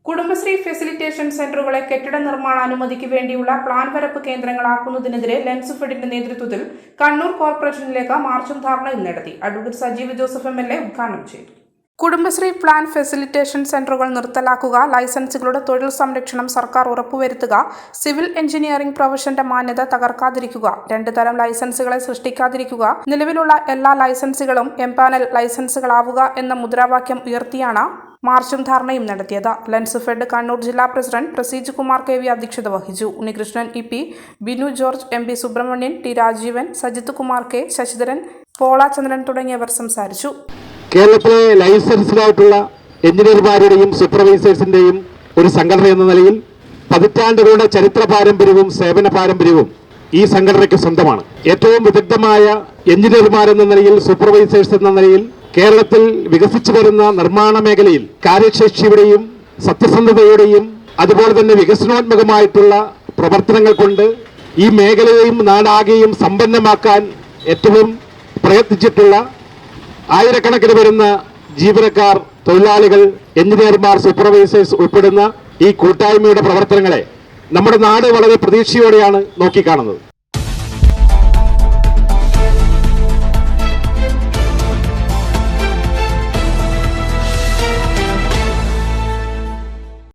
Kudumbashree facilitation സെന്ററുകളെ കെട്ടിട നിർമ്മാണ അനുമതിക്ക് വേണ്ടിയുള്ള പ്ലാൻ വരപ്പ് കേന്ദ്രങ്ങളാക്കുന്നതിനെതിരെ ലെൻസുഫെഡിന്റെ നേതൃത്വത്തിൽ കണ്ണൂർ കോർപ്പറേഷനിലേക്ക് മാർച്ചും ധാരണയും നടത്തി. അഡ്വക്കേറ്റ് സജീവ് ജോസഫ് MLA ഉദ്ഘാടനം ചെയ്തു. കുടുംബശ്രീ പ്ലാൻ ഫെസിലിറ്റേഷൻ സെന്ററുകൾ നിർത്തലാക്കുക, ലൈസൻസുകളുടെ തൊഴിൽ സംരക്ഷണം സർക്കാർ ഉറപ്പുവരുത്തുക, സിവിൽ എഞ്ചിനീയറിംഗ് പ്രൊഫഷന്റെ മാന്യത തകർക്കാതിരിക്കുക, 2 തരം ലൈസൻസുകളെ സൃഷ്ടിക്കാതിരിക്കുക, നിലവിലുള്ള എല്ലാ ലൈസൻസുകളും എംപാനൽ ലൈസൻസുകളാവുക എന്ന മുദ്രാവാക്യം ഉയർത്തിയാണ് മാർച്ചും ധാരണയും നടത്തിയത്. ലെൻസുഫെഡ് കണ്ണൂർ ജില്ലാ പ്രസിഡന്റ് പ്രസീജ് കുമാർ KV അധ്യക്ഷത വഹിച്ചു. Unnikrishnan EP, Binu George, MP Subrahmanyan, T Rajeevan, Sajith Kumar K, Sasidharan, Pola Chandran തുടങ്ങിയവർ സംസാരിച്ചു. കേരളത്തിലെ ലൈസൻസ്ഡായിട്ടുള്ള എഞ്ചിനീയർമാരുടെയും സൂപ്പർവൈസേഴ്സിന്റെയും ഒരു സംഘടന എന്ന നിലയിൽ പതിറ്റാണ്ടുകളുടെ ചരിത്ര പാരമ്പര്യവും സേവന പാരമ്പര്യവും ഈ സംഘടനയ്ക്ക് സ്വന്തമാണ്. ഏറ്റവും വിദഗ്ധമായ എഞ്ചിനീയർമാരെന്ന നിലയിൽ, സൂപ്പർവൈസേഴ്സ് എന്ന നിലയിൽ കേരളത്തിൽ വികസിച്ചു വരുന്ന നിർമ്മാണ മേഖലയിൽ കാര്യശേഷിയുടെയും സത്യസന്ധതയുടെയും അതുപോലെ തന്നെ വികസനോന്മുഖമായിട്ടുള്ള പ്രവർത്തനങ്ങൾ കൊണ്ട് ഈ മേഖലയെയും നാടാകെയും സമ്പന്നമാക്കാൻ ഏറ്റവും പ്രയത്നിച്ചിട്ടുള്ള ആയിരക്കണക്കിന് വരുന്ന ജീവനക്കാർ, തൊഴിലാളികൾ, എഞ്ചിനീയർമാർ, സൂപ്പർവൈസേഴ്സ് ഉൾപ്പെടുന്ന ഈ കൂട്ടായ്മയുടെ പ്രവർത്തനങ്ങളെ നമ്മുടെ നാട് വളരെ പ്രതീക്ഷയോടെയാണ് നോക്കിക്കാണുന്നത്.